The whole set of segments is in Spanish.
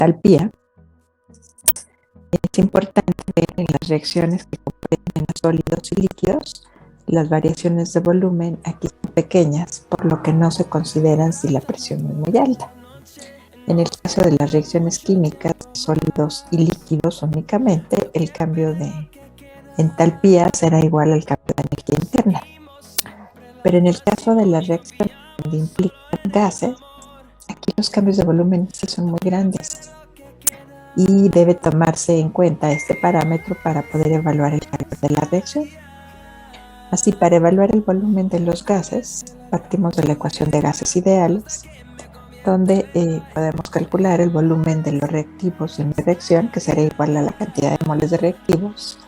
entalpía, es importante ver en las reacciones que comprenden a sólidos y líquidos. Las variaciones de volumen aquí son pequeñas, por lo que no se consideran si la presión es muy alta. En el caso de las reacciones químicas de sólidos y líquidos únicamente, el cambio de entalpía será igual al cambio de energía interna. Pero en el caso de las reacciones donde implican gases, aquí los cambios de volumen sí son muy grandes y debe tomarse en cuenta este parámetro para poder evaluar el calor de la reacción. Así, para evaluar el volumen de los gases, partimos de la ecuación de gases ideales, donde podemos calcular el volumen de los reactivos en una reacción, que será igual a la cantidad de moles de reactivos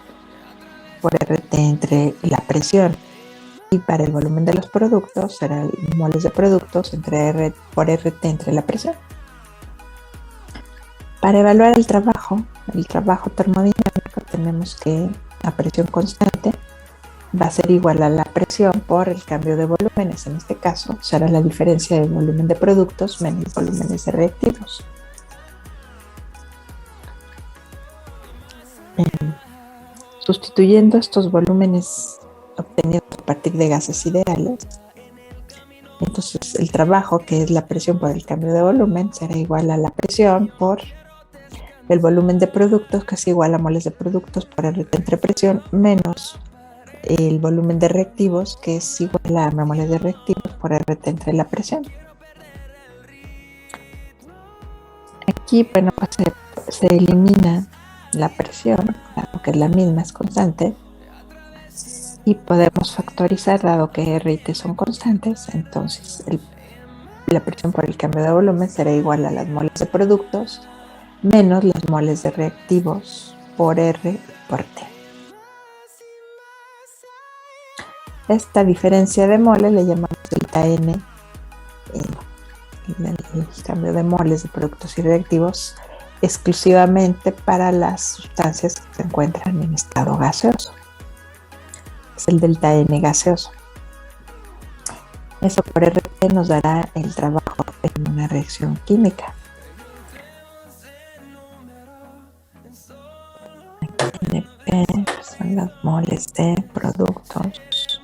por RT entre la presión. Y para el volumen de los productos será moles de productos por RT entre la presión. Para evaluar el trabajo termodinámico, tenemos que la presión constante va a ser igual a la presión por el cambio de volúmenes. En este caso será la diferencia del volumen de productos menos volúmenes de reactivos. Sustituyendo estos volúmenes obtenidos a partir de gases ideales, entonces el trabajo, que es la presión por el cambio de volumen, será igual a la presión por el volumen de productos, que es igual a moles de productos por RT entre presión, menos el volumen de reactivos, que es igual a moles de reactivos por RT entre la presión. Aquí, bueno, pues se elimina la presión, dado que es la misma, es constante, y podemos factorizar, dado que R y T son constantes. Entonces la presión por el cambio de volumen será igual a las moles de productos menos las moles de reactivos por R y por T. Esta diferencia de moles le llamamos delta N, el cambio de moles de productos y reactivos, exclusivamente para las sustancias que se encuentran en estado gaseoso. Es el delta N gaseoso. Eso por RT nos dará el trabajo en una reacción química. NP son las moles de productos.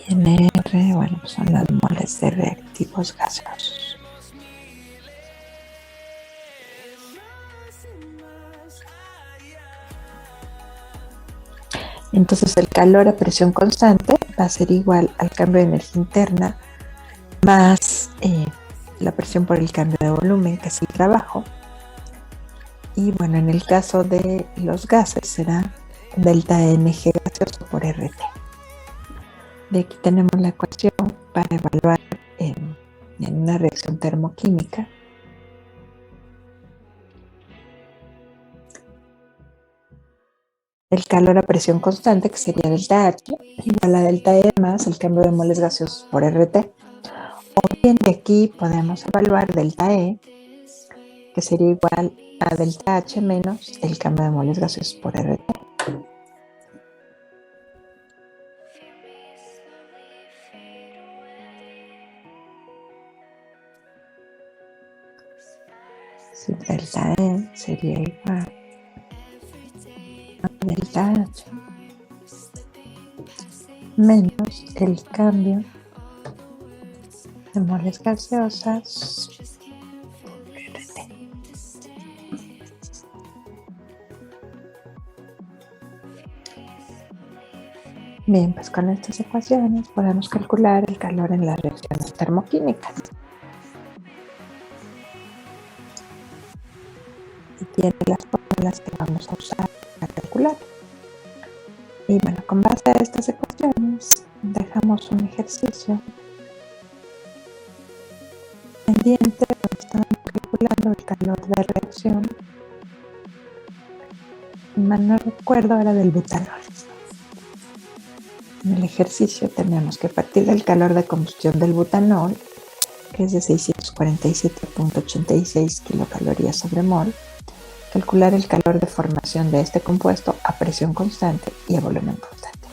Y NR, bueno, pues son las moles de reactivos gaseosos. Entonces el calor a presión constante va a ser igual al cambio de energía interna más la presión por el cambio de volumen, que es el trabajo. Y bueno, en el caso de los gases será delta NG gaseoso por RT. De aquí tenemos la ecuación para evaluar en una reacción termoquímica. El calor a presión constante, que sería delta H, igual a delta E más el cambio de moles gaseosos por RT. O bien de aquí podemos evaluar delta E, que sería igual a delta H menos el cambio de moles gaseosos por RT. Si delta E sería igual a delta H menos el cambio de moles gaseosas por RT. Bien, pues con estas ecuaciones podemos calcular el calor en las reacciones termoquímicas. Y tiene las fórmulas que vamos a usar para calcular. Y bueno, con base a estas ecuaciones, dejamos un ejercicio pendiente donde estamos calculando el calor de reacción. No recuerdo, era del butanol. En el ejercicio tenemos que partir del calor de combustión del butanol, que es de 647.86 kilocalorías sobre mol, calcular el calor de formación de este compuesto a presión constante y a volumen constante.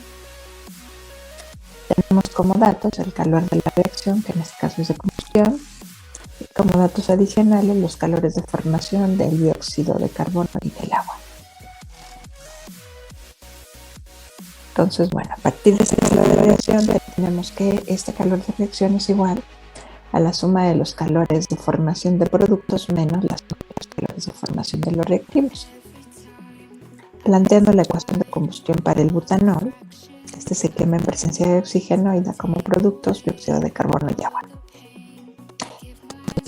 Tenemos como datos el calor de la reacción, que en este caso es de combustión, y como datos adicionales los calores de formación del dióxido de carbono y del agua. Entonces, bueno, a partir de ese calor de reacción tenemos que este calor de reacción es igual a la suma de los calores de formación de productos menos la suma de los calores de formación de los reactivos. Planteando la ecuación de combustión para el butanol, este se quema en presencia de oxígeno y da como productos dióxido de carbono y agua.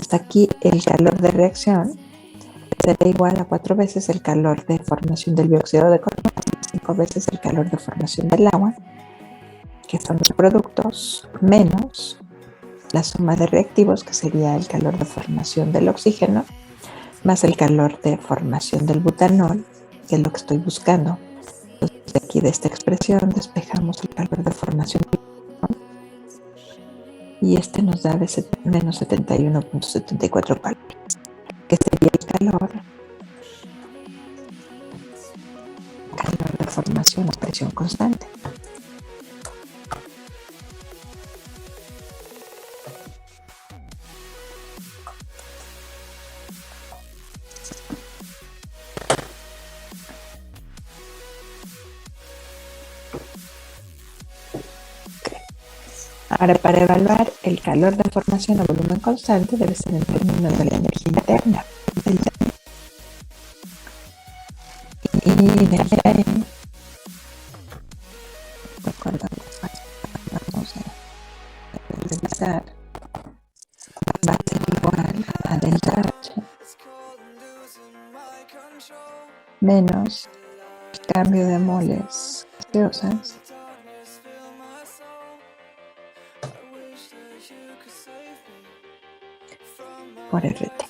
Hasta aquí el calor de reacción será igual a 4 veces el calor de formación del dióxido de carbono, 5 veces el calor de formación del agua, que son los productos, menos la suma de reactivos, que sería el calor de formación del oxígeno, más el calor de formación del butanol, que es lo que estoy buscando. Entonces, de aquí de esta expresión despejamos el calor de formación del butanol y este nos da de menos 71.74 calorías, que sería el calor de formación a presión constante. Ahora, para evaluar el calor de formación a volumen constante debe ser en términos de la energía interna. Y de ahí vamos a revisar, va a ser igual a delta H menos el cambio de moles gaseosas por RT.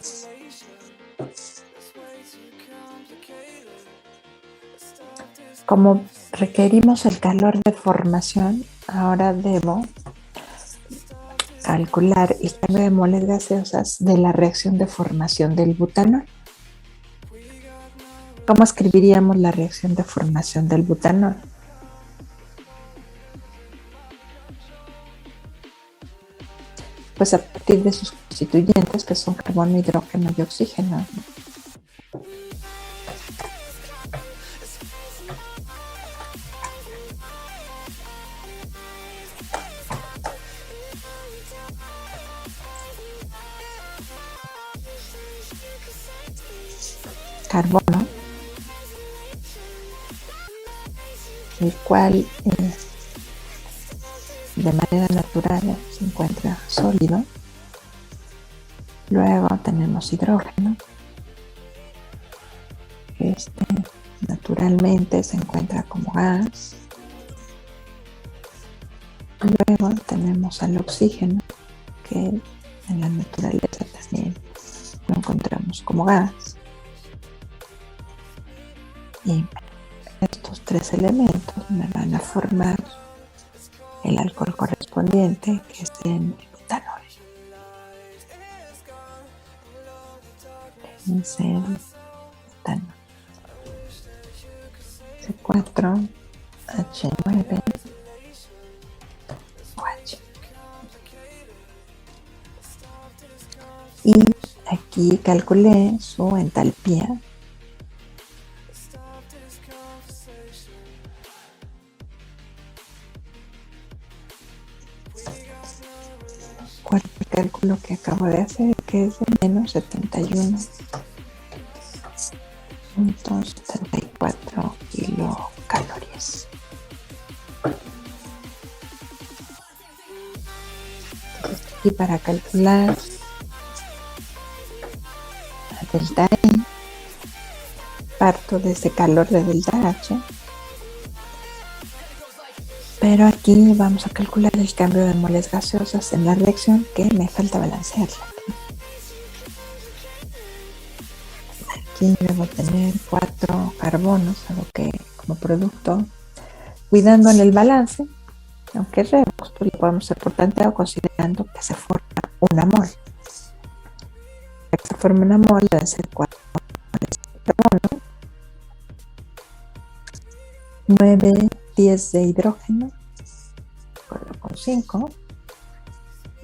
Como requerimos el calor de formación, ahora debo calcular el cambio de moles gaseosas de la reacción de formación del butanol. ¿Cómo escribiríamos la reacción de formación del butanol? Pues a partir de sus constituyentes, que son carbono, hidrógeno y oxígeno. Carbono, el cual de manera natural se encuentra sólido. Luego tenemos hidrógeno, que naturalmente se encuentra como gas. Luego tenemos al oxígeno, que en la naturaleza también lo encontramos como gas. Y estos tres elementos me van a formar el alcohol correspondiente, que es el butanol. Es el butanol. C4H9OH. Y aquí calculé su entalpía. ¿Cuál es el cálculo que acabo de hacer? Que es de menos 71.74 kilocalorías. Y para calcular la delta I, parto de ese calor de delta H, pero aquí vamos a calcular el cambio de moles gaseosas en la reacción, que me falta balancearla. Aquí debo tener 4 carbonos, algo que como producto, cuidando en el balance, aunque es redox, lo podemos hacer por tanteo considerando que se forma una mol. Para que se forme una mol deben ser 4 moles de carbono, 9, 10 de hidrógeno, 4.5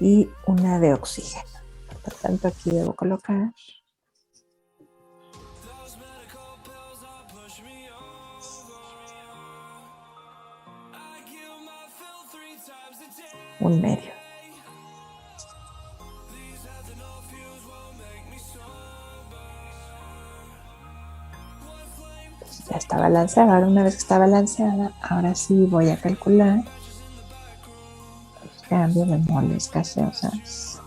y una de oxígeno. Por lo tanto, aquí debo colocar un medio. Ya está balanceada. Ahora, una vez que está balanceada, ahora sí voy a calcular el cambio de moles gaseosas.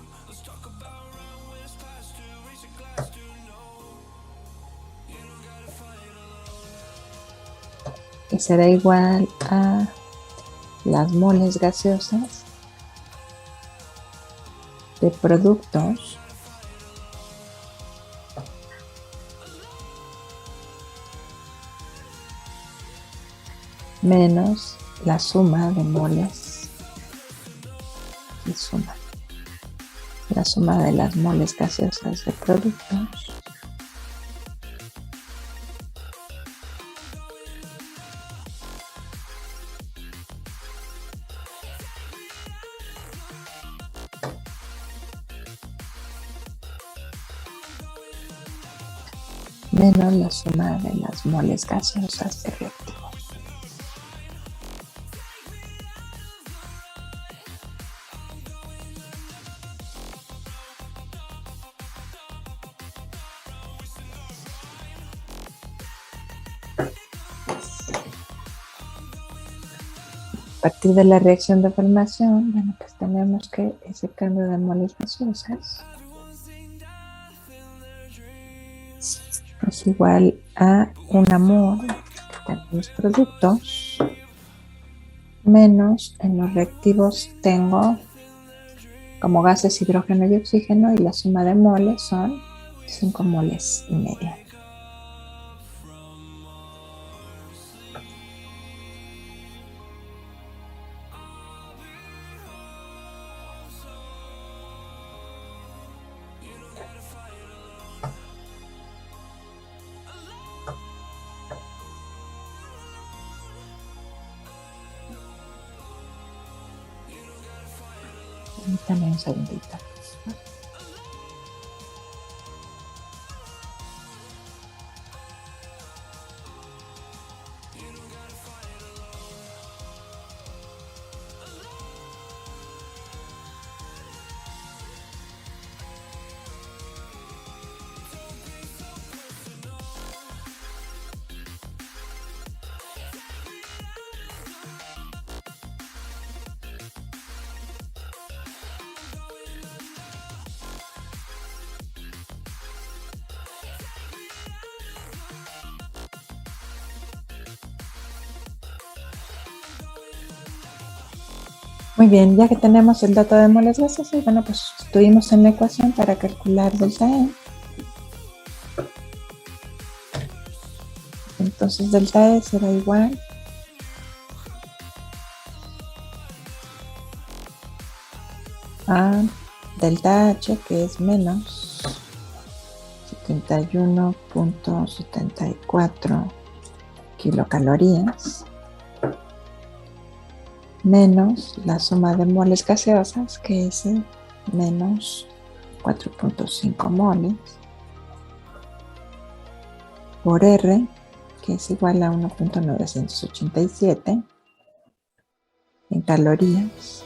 Y será igual a las moles gaseosas de productos menos la suma de moles y la suma de las moles gaseosas de productos menos la suma de las moles gaseosas de reactivos. A partir de la reacción de formación, bueno, pues tenemos que ese cambio de moles gaseosas es igual a un mol en los productos menos en los reactivos tengo como gases hidrógeno y oxígeno, y la suma de moles son 5 moles y medio. Permítame un segundito. Muy bien, ya que tenemos el dato de moles gaseosos, bueno, pues sustituimos en la ecuación para calcular delta E. Entonces delta E será igual a delta H, que es menos 71.74 kilocalorías, menos la suma de moles gaseosas, que es menos 4.5 moles, por R, que es igual a 1.987 en calorías,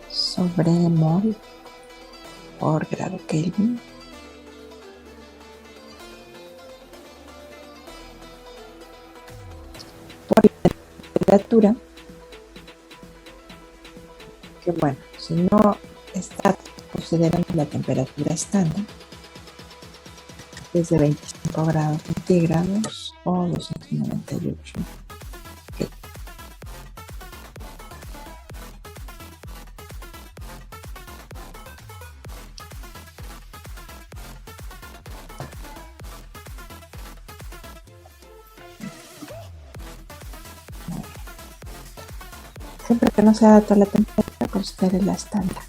sobre mol por grado Kelvin. Por la temperatura, que bueno, si no está considerando la temperatura estándar, es de 25 grados centígrados o 298. Okay. Siempre que no sea toda la temperatura, considere la estándar,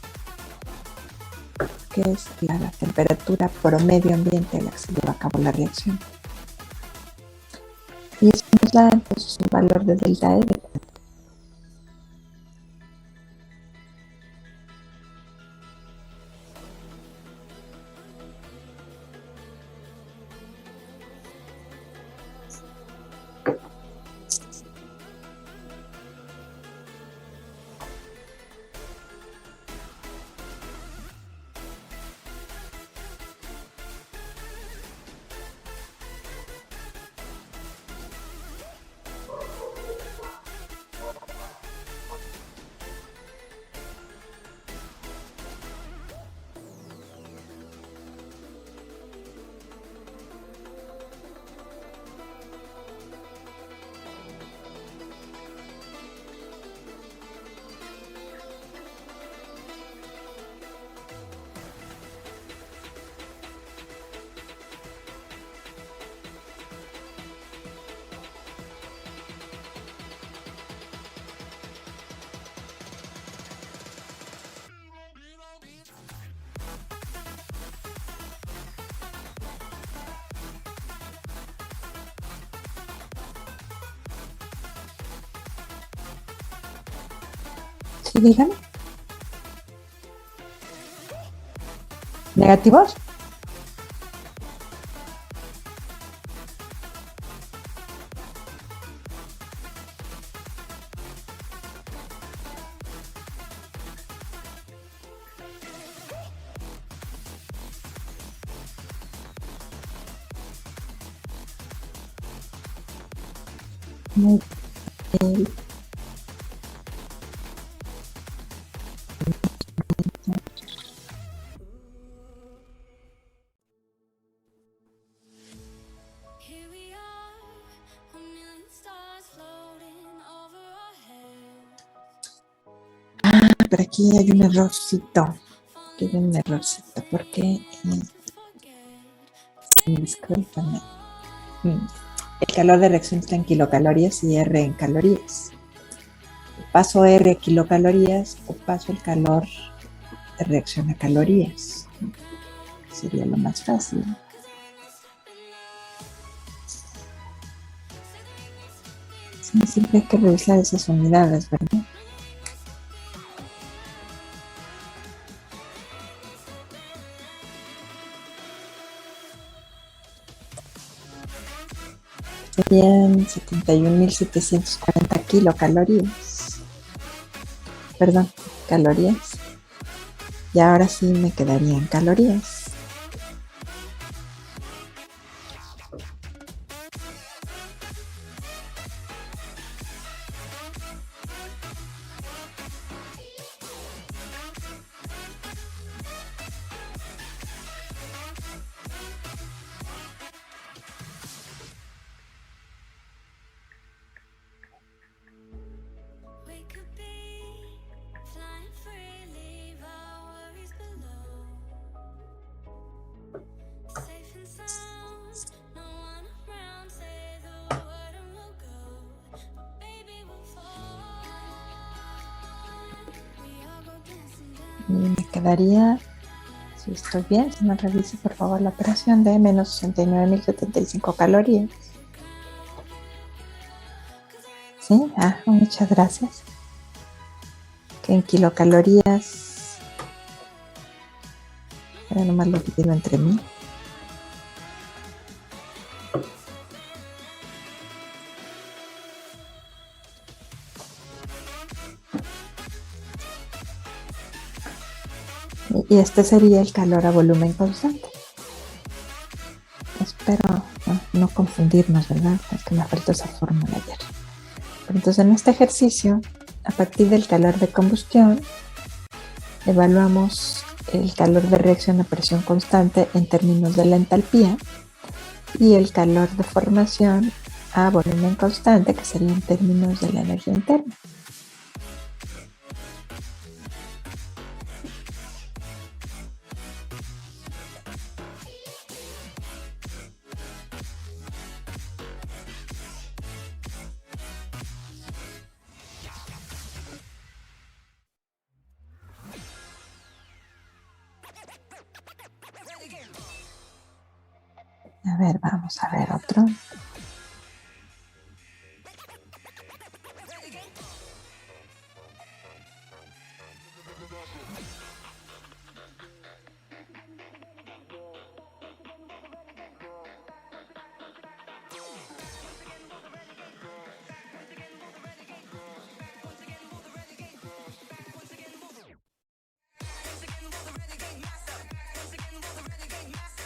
que es la temperatura promedio ambiente a la que se lleva a cabo la reacción. Y eso nos da entonces un valor de delta E. Sí, dígame. ¿Negativos? Muy bien. Here we are, a million stars floating over our heads. Por aquí hay un errorcito. Aquí hay un errorcito. Porque, discúlpame. El calor de reacción está en kilocalorías y R en calorías. Paso R a kilocalorías o paso el calor de reacción a calorías. Sería lo más fácil. Sí, siempre hay que revisar esas unidades, ¿verdad? Serían 71.740 kilocalorías. Perdón, calorías. Y ahora sí me quedarían calorías. We could be flying free, leave our worries below. Safe and sound, no one around. Say the word and we'll go. But baby, we'll fall. We all go dancing Y down. me quedaría, si estoy bien, si me revise por favor la operación de menos 69.075 calorías. ¿Sí? Muchas gracias. Que en kilocalorías, ahora nomás lo divido entre mí. Y este sería el calor a volumen constante. Espero no confundirnos, ¿verdad? Es que me faltó esa fórmula ayer. Pero entonces en este ejercicio, a partir del calor de combustión, evaluamos el calor de reacción a presión constante en términos de la entalpía y el calor de formación a volumen constante, que sería en términos de la energía interna. A ver, vamos a ver otro.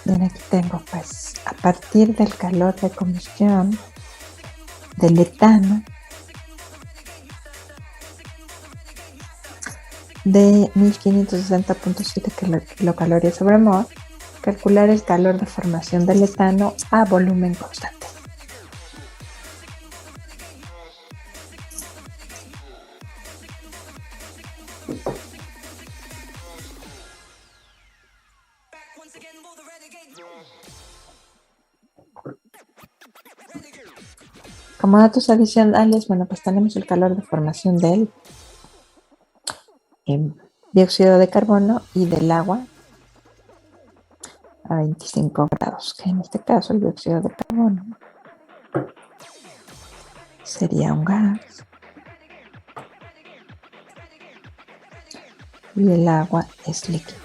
Bien, aquí tengo pues a partir del calor de combustión del etano de 1560.7 kilocalorías sobre mol, calcular el calor de formación del etano a volumen constante. Como datos adicionales, bueno, pues tenemos el calor de formación del dióxido de carbono y del agua a 25 grados, que en este caso el dióxido de carbono sería un gas y el agua es líquido.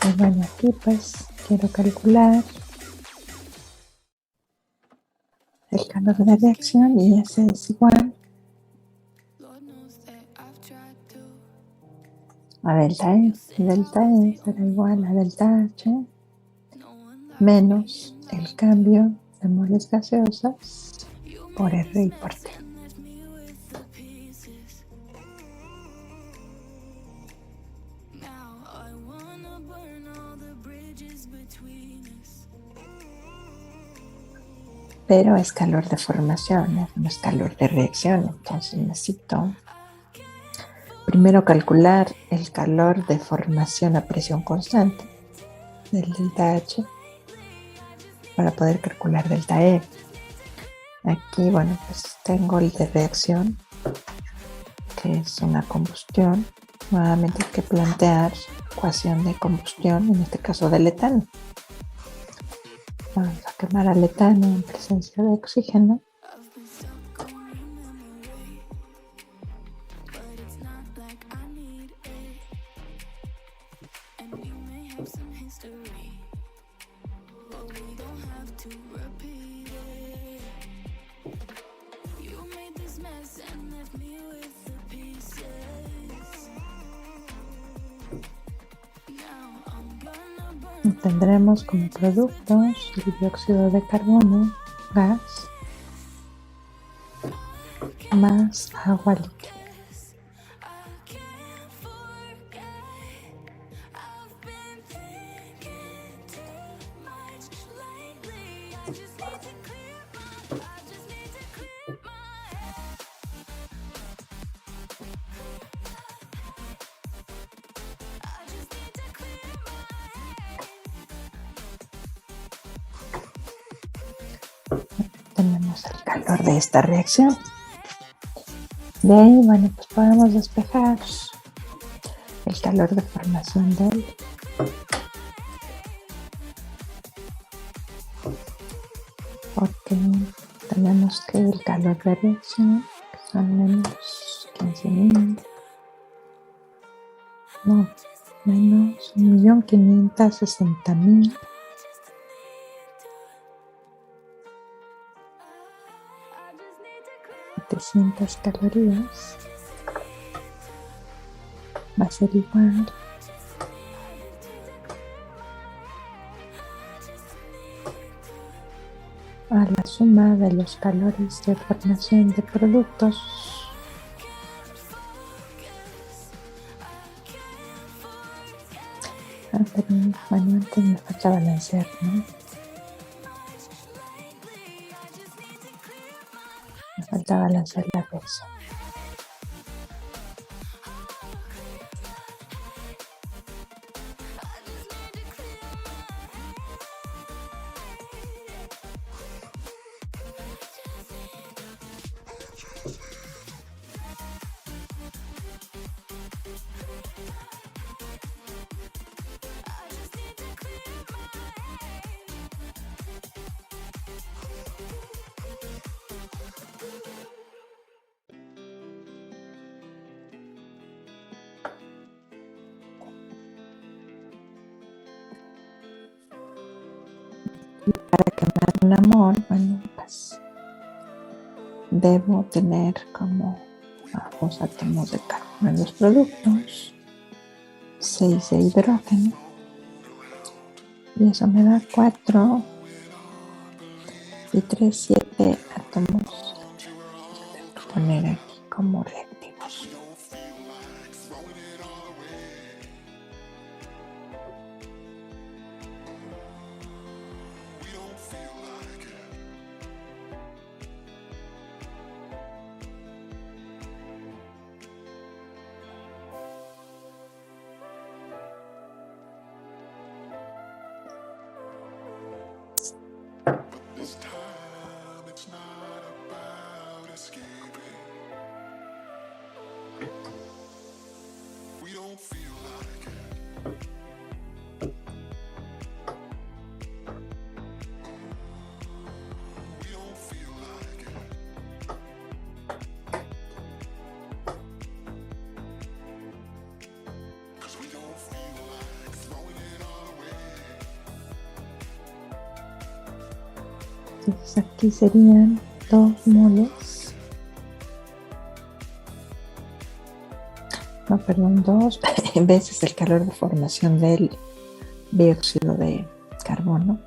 Y bueno, aquí pues quiero calcular el calor de reacción y ese es igual a delta E. Delta E será igual a delta H menos el cambio de moles gaseosas por R y por T. Pero es calor de formación, no es calor de reacción, entonces necesito primero calcular el calor de formación a presión constante del delta H para poder calcular delta E. Aquí, bueno, pues tengo el de reacción, que es una combustión. Nuevamente hay que plantear ecuación de combustión, en este caso del etano. Vamos a quemar al etano en presencia de oxígeno. Tendremos como productos el dióxido de carbono, gas, más agua líquida. tenemos el calor de esta reacción. De ahí, bueno, pues podemos despejar el calor de formación del porque tenemos que el calor de reacción, que son menos 15.000, no, menos 1.560.000. 700 calorías va a ser igual a la suma de los calores de formación de productos pero bueno, antes me falta balancear, ¿no? Me falta balancear la reacción. Para quemar un amor, bueno, pues debo tener como bajos átomos de carbono en los productos, 6 de hidrógeno, y eso me da 4 y 3, 7 átomos. Tengo que poner aquí como reactivos. Entonces aquí serían 2 moles. No, perdón, 2 veces el calor de formación del dióxido de carbono.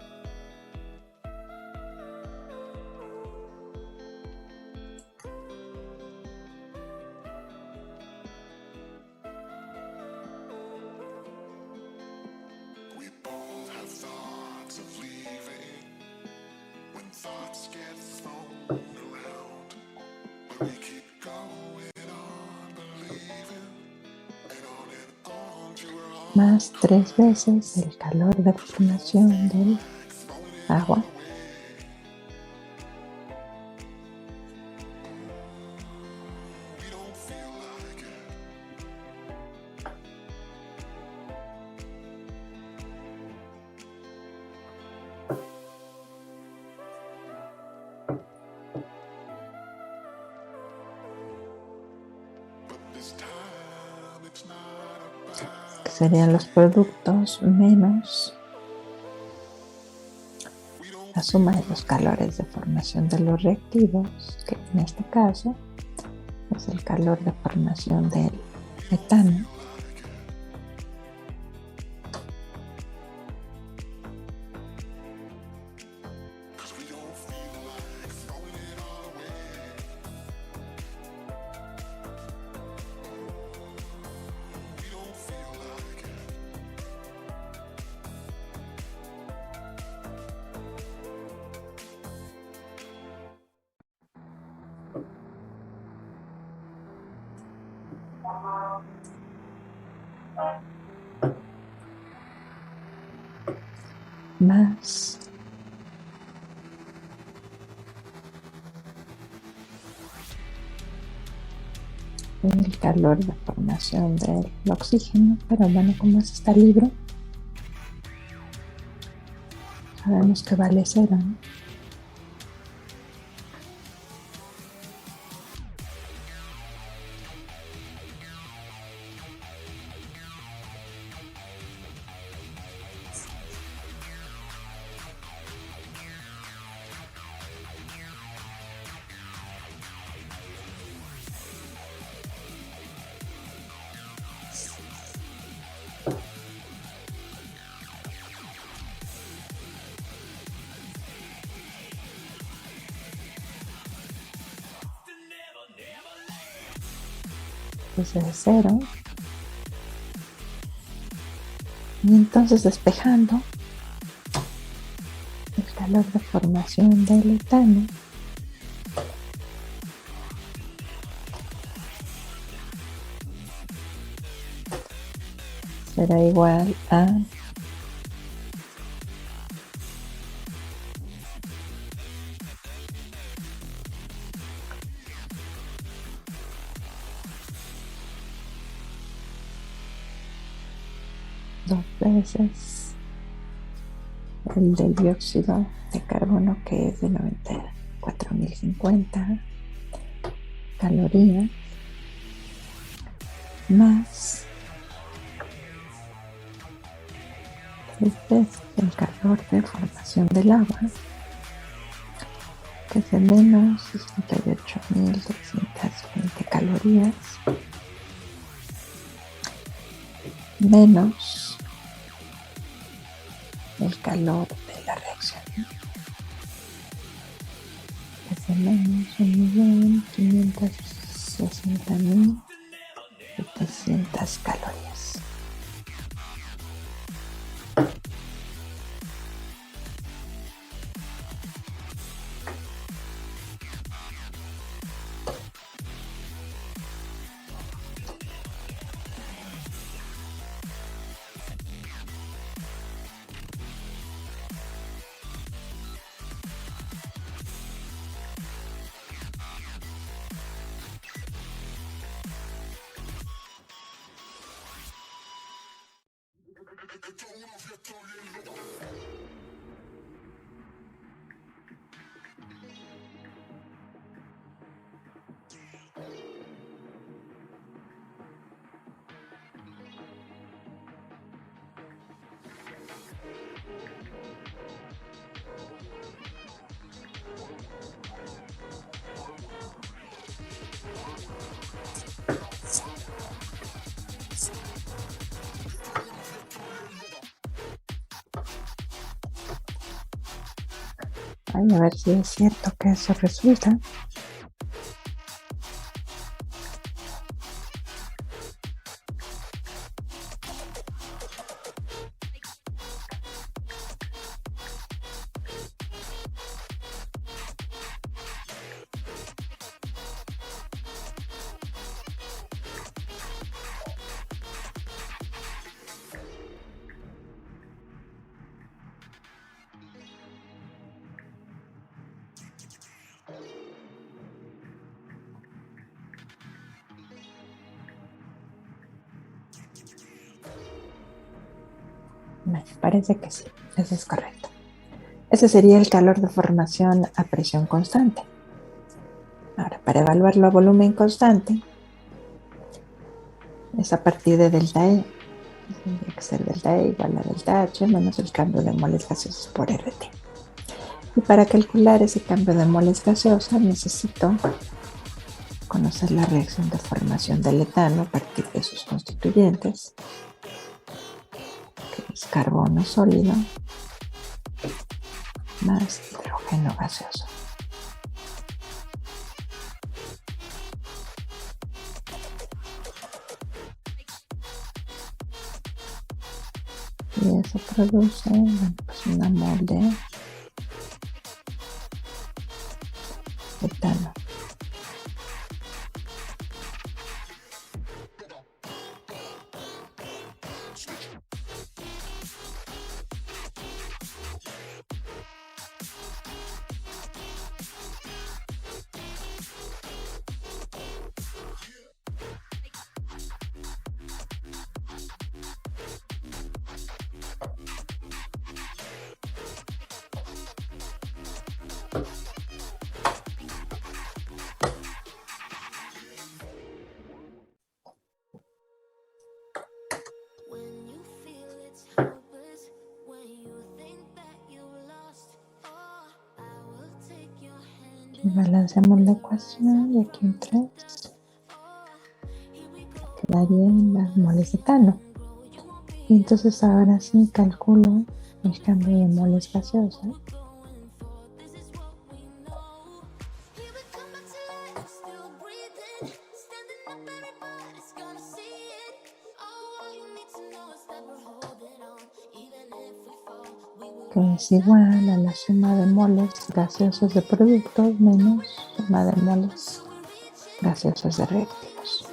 Más 3 veces el calor de formación del agua. Que serían los productos menos la suma de los calores de formación de los reactivos, que en este caso es el calor de formación del metano, más el calor de formación del oxígeno, pero bueno, como es está libre, sabemos que vale cero, ¿no? Desde cero, y entonces despejando el calor de formación del etano será igual a dos veces el del dióxido de carbono, que es de 94.050 calorías, más tres veces el calor de formación del agua, que es de menos 68.320 calorías, menos el calor de la reacción, que es de menos 1.560.700 calorías. Ay, a ver si es cierto que eso resulta. Me parece que sí, eso es correcto. Ese sería el calor de formación a presión constante. Ahora, para evaluarlo a volumen constante, es a partir de delta E. Tendría que ser delta E igual a delta H menos el cambio de moles gaseosos por RT. Y para calcular ese cambio de moles gaseosa necesito conocer la reacción de formación del etano a partir de sus constituyentes, que es carbono sólido más hidrógeno gaseoso. Y eso produce, bueno, pues una mol de etano. When you feel it's hopeless, when you think that you lost, oh, I will take your hand Y balanceamos la ecuación y aquí un 3 quedaría en las moles de etano. Y entonces ahora sí calculo el cambio de moles gaseosa. Que es igual a la suma de moles gaseosos de productos menos suma de moles gaseosos de reactivos.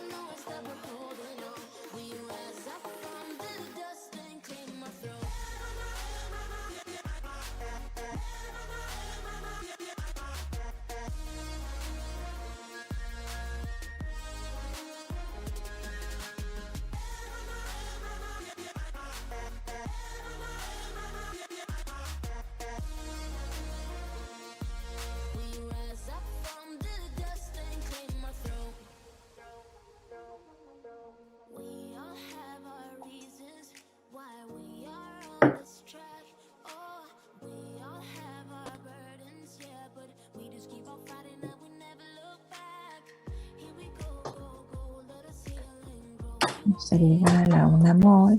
Sería igual a una mol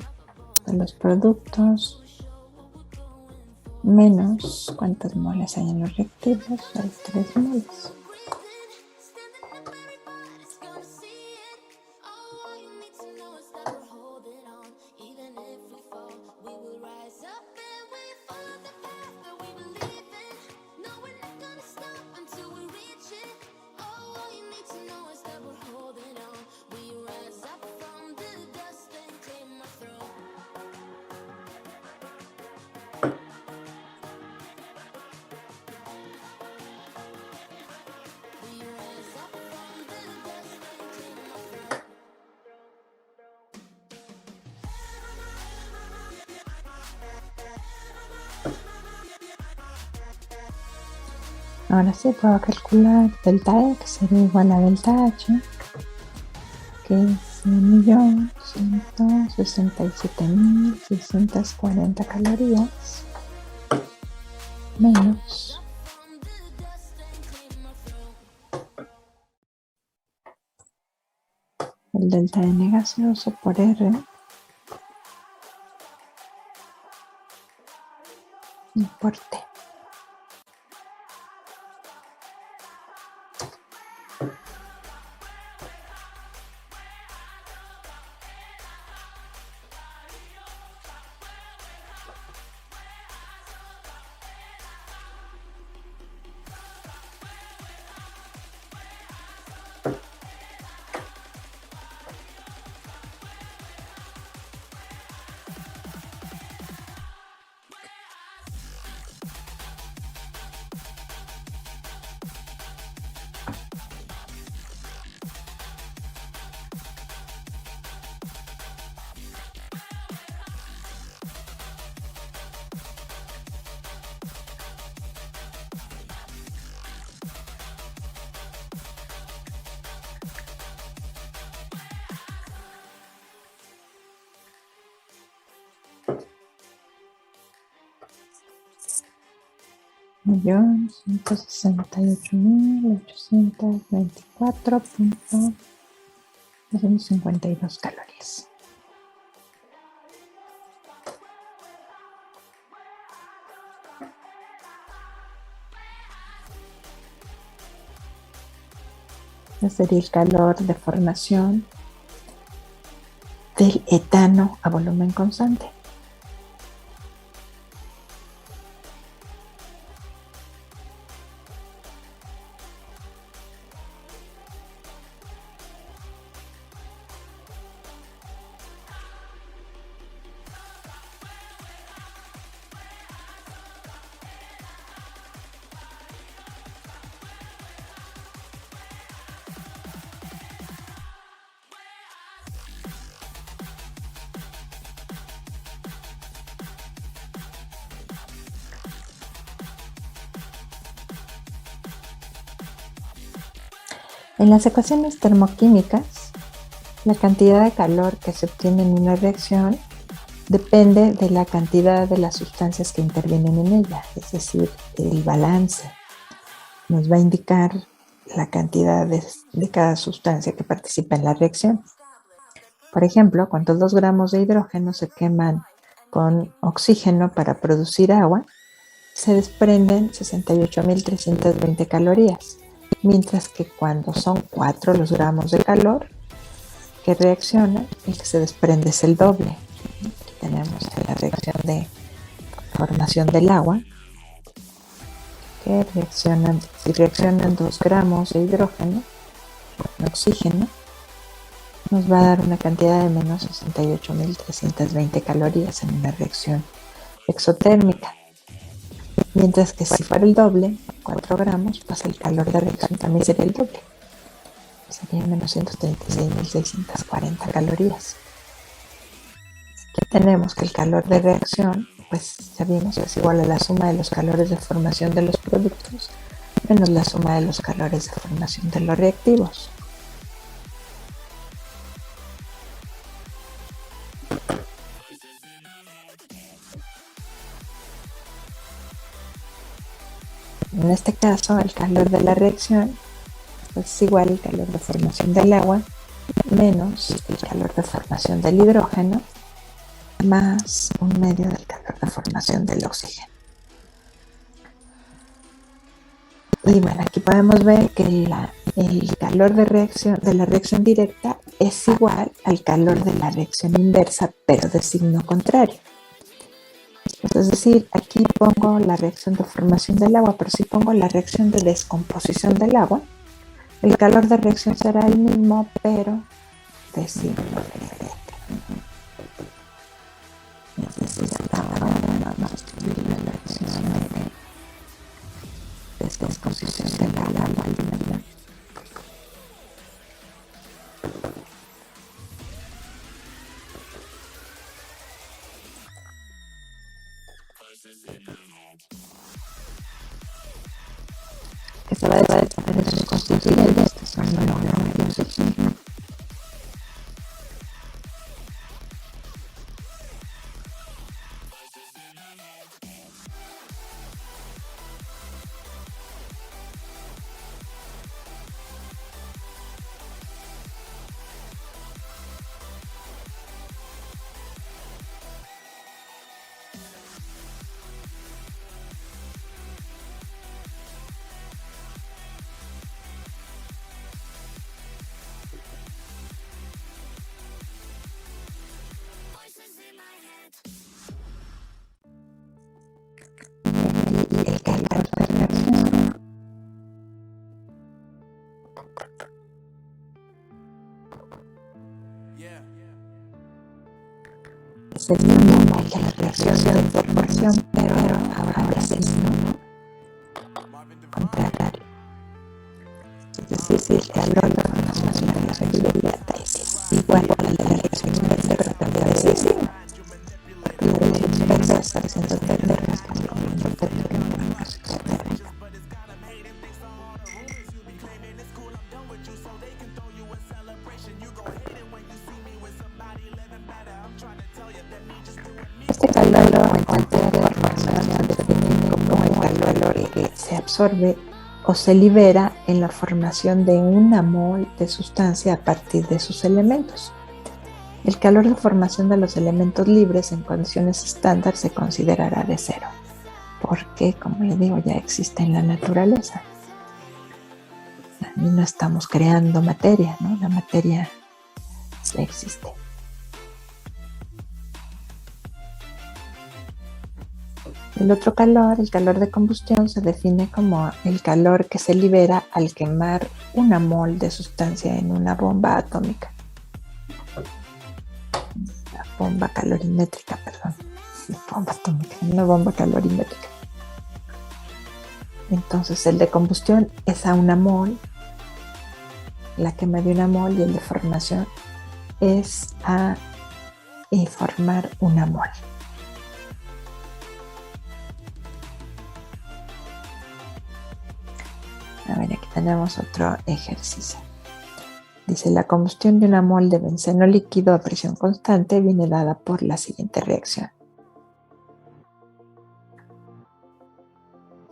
de los productos menos cuántas moles hay en los reactivos, hay 3 moles. Ahora sí puedo calcular delta X sería igual a delta H, que es 1.167.640 calorías menos el delta N gaseoso por R y por T. Millón 168.824.252 calorías. Este sería el calor de formación del etano a volumen constante. En las ecuaciones termoquímicas, la cantidad de calor que se obtiene en una reacción depende de la cantidad de las sustancias que intervienen en ella, es decir, el balance nos va a indicar la cantidad de cada sustancia que participa en la reacción. Por ejemplo, cuando 2 gramos de hidrógeno se queman con oxígeno para producir agua, se desprenden 68.320 calorías, mientras que cuando son 4 los gramos de calor que reaccionan, el que se desprende es el doble. Aquí tenemos la reacción de formación del agua, que si reaccionan 2 gramos de hidrógeno con oxígeno, nos va a dar una cantidad de menos 68.320 calorías en una reacción exotérmica. Mientras que si fuera el doble, 4 gramos, pues el calor de reacción también sería el doble. Sería menos 136.640 calorías. Aquí tenemos que el calor de reacción, pues ya vimos que es igual a la suma de los calores de formación de los productos menos la suma de los calores de formación de los reactivos. En este caso, el calor de la reacción pues, es igual al calor de formación del agua menos el calor de formación del hidrógeno más 1/2 del calor de formación del oxígeno. Y bueno, aquí podemos ver que el calor de la reacción directa es igual al calor de la reacción inversa, pero de signo contrario. Es decir, aquí pongo la reacción de formación del agua, pero si pongo la reacción de descomposición del agua, el calor de reacción será el mismo, pero de signo diferente. Es decir, ahora vamos a escribir la reacción de descomposición del agua. Que se va a desprender de sus constituyentes, que son el agua y el oxígeno. Y el calor de reacción es el mismo que la reacción de formación, pero ahora es el signo contrario. Es decir, si el calor de formación de la reacción directa es igual a la de la reacción inversa, pero cambia de signo. Porque la reacción inversa está haciendo térmica como la endotérmica en una reacción exotérmica. Este calor o cantidad de formación se define como el calor que se absorbe o se libera en la formación de una mol de sustancia a partir de sus elementos. El calor de formación de los elementos libres en condiciones estándar se considerará de cero, porque, como les digo, ya existe en la naturaleza. Y no estamos creando materia, ¿no? La materia ya existe. El otro calor, el calor de combustión, se define como el calor que se libera al quemar una mol de sustancia en una bomba atómica. La bomba calorimétrica, perdón. Bomba atómica, una bomba calorimétrica. Entonces el de combustión es a una mol, la quema de una mol, y el de formación es a formar una mol. A ver, aquí tenemos otro ejercicio. Dice, la combustión de una mol de benceno líquido a presión constante viene dada por la siguiente reacción.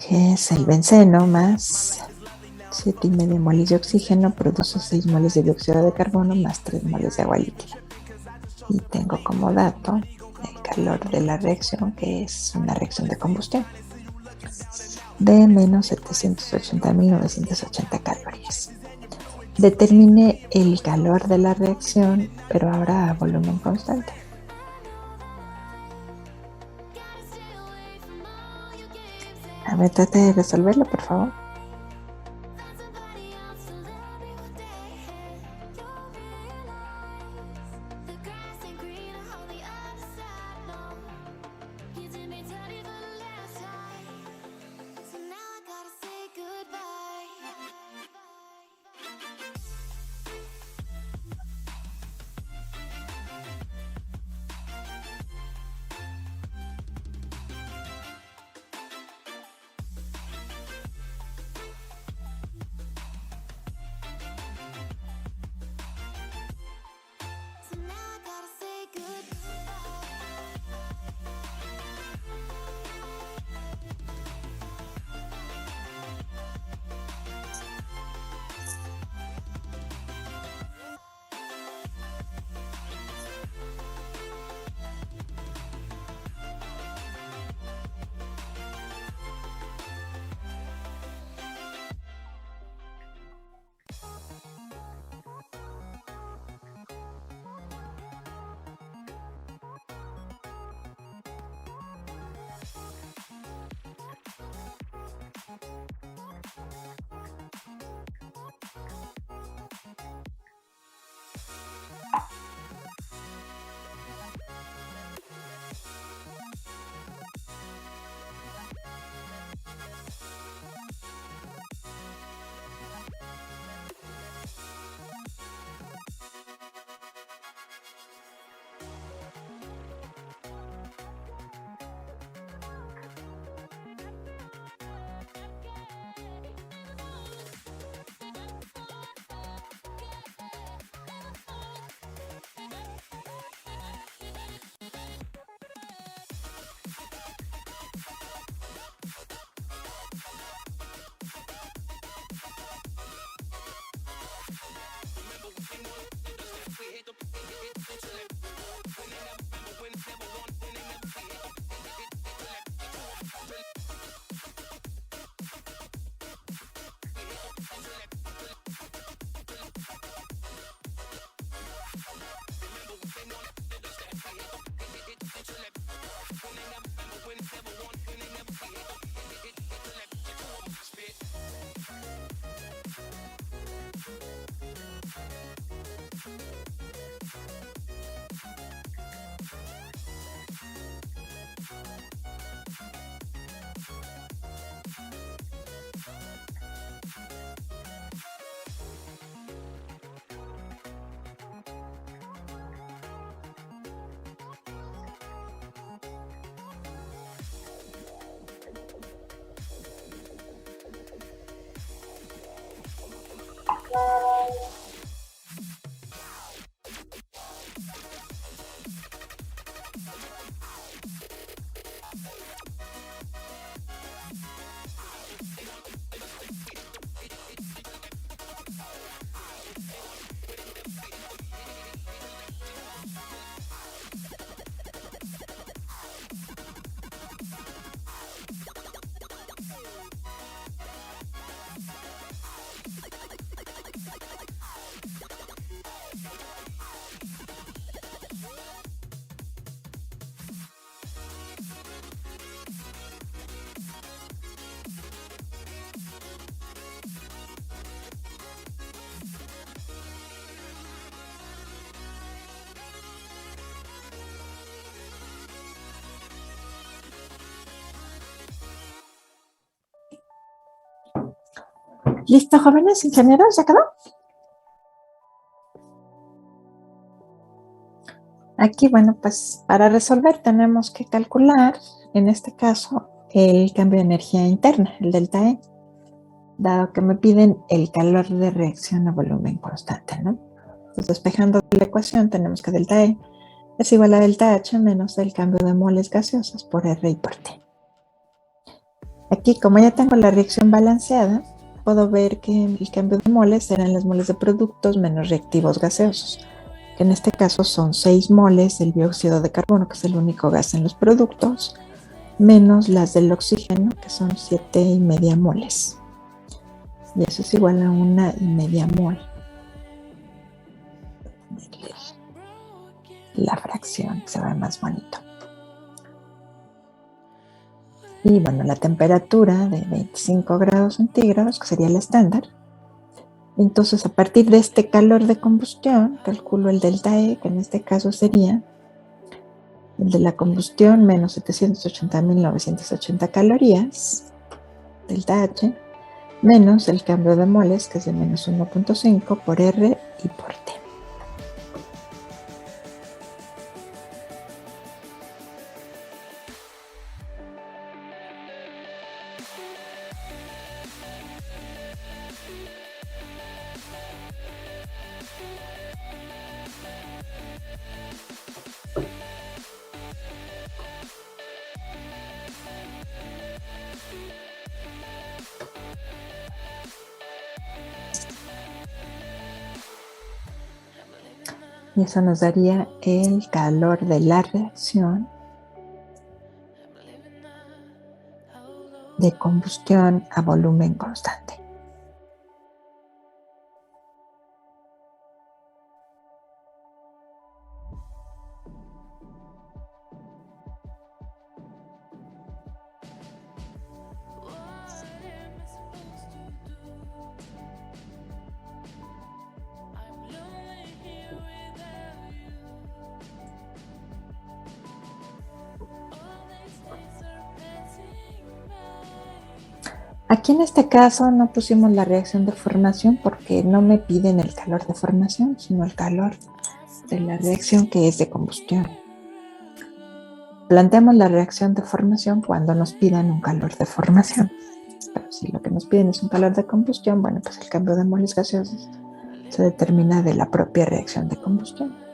Que es el benceno más 7,5 moles de oxígeno produce 6 moles de dióxido de carbono más 3 moles de agua líquida. Y tengo como dato el calor de la reacción, que es una reacción de combustión, de menos 780.980 calorías. Determine el calor de la reacción, pero ahora a volumen constante. A ver, trate de resolverlo, por favor. ¿Listo, jóvenes ingenieros? ¿Ya quedó? Aquí, bueno, pues para resolver tenemos que calcular, en este caso, el cambio de energía interna, el delta E, dado que me piden el calor de reacción a volumen constante, ¿no? Entonces, despejando la ecuación, tenemos que delta E es igual a delta H menos el cambio de moles gaseosas por R y por T. Aquí, como ya tengo la reacción balanceada, puedo ver que el cambio de moles serán las moles de productos menos reactivos gaseosos, que en este caso son 6 moles del dióxido de carbono, que es el único gas en los productos, menos las del oxígeno, que son 7,5 moles. Y eso es igual a 1,5 mol. La fracción se ve más bonito. Y bueno, la temperatura de 25 grados centígrados, que sería el estándar. Entonces, a partir de este calor de combustión, calculo el delta E, que en este caso sería el de la combustión menos 780.980 calorías, delta H, menos el cambio de moles, que es de menos 1,5 por R y por T. Y eso nos daría el calor de la reacción de combustión a volumen constante. Aquí en este caso no pusimos la reacción de formación porque no me piden el calor de formación, sino el calor de la reacción que es de combustión. Planteamos la reacción de formación cuando nos pidan un calor de formación. Pero si lo que nos piden es un calor de combustión, bueno, pues el cambio de moles gaseosos se determina de la propia reacción de combustión.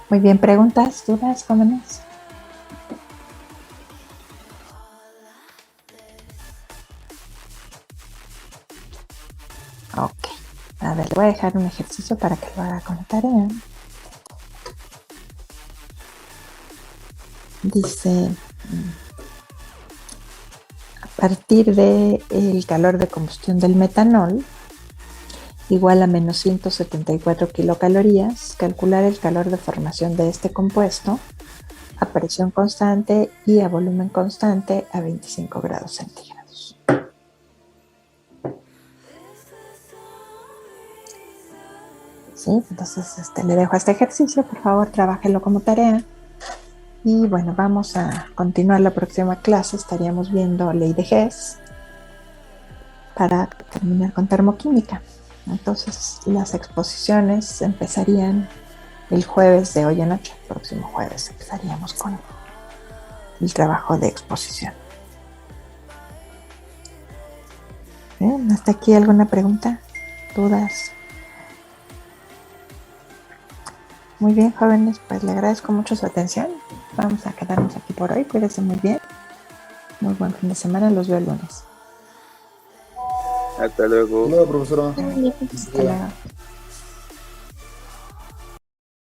Muy bien, ¿preguntas, dudas, jóvenes? Ok, a ver, le voy a dejar un ejercicio para que lo haga con la tarea. Dice, a partir del calor de combustión del metanol, igual a menos 174 kilocalorías, calcular el calor de formación de este compuesto a presión constante y a volumen constante a 25 grados centígrados. Sí, entonces le dejo este ejercicio, por favor, trabájelo como tarea. Y bueno, vamos a continuar la próxima clase, estaríamos viendo ley de Hess para terminar con termoquímica. Entonces las exposiciones empezarían el jueves de hoy en noche, el próximo jueves empezaríamos con el trabajo de exposición. ¿Bien? ¿Hasta aquí alguna pregunta? ¿Dudas? Muy bien, jóvenes, pues le agradezco mucho su atención. Vamos a quedarnos aquí por hoy, cuídense muy bien. Muy buen fin de semana, los veo el lunes. Hasta luego. Hasta luego, profesora. Hasta luego.